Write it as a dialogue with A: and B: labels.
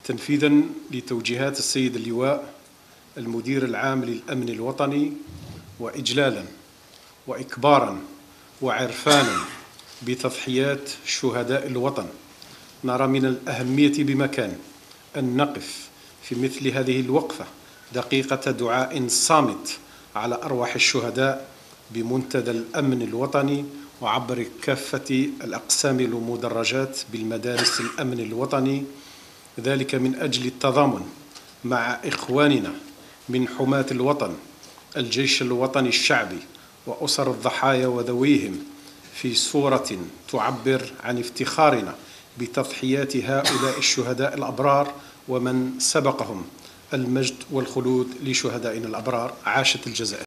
A: تنفيذا لتوجيهات السيد اللواء المدير العام للأمن الوطني، وإجلالا وإكبارا وعرفانا بتضحيات شهداء الوطن، نرى من الأهمية بمكان أن نقف في مثل هذه الوقفة دقيقة دعاء صامت على أرواح الشهداء بمنتدى الأمن الوطني وعبر كافة الأقسام المدرجات بالمدارس الأمن الوطني، ذلك من أجل التضامن مع إخواننا من حماة الوطن، الجيش الوطني الشعبي وأسر الضحايا وذويهم، في صورة تعبر عن افتخارنا بتضحيات هؤلاء الشهداء الأبرار ومن سبقهم. المجد والخلود لشهدائنا الأبرار. عاشت الجزائر.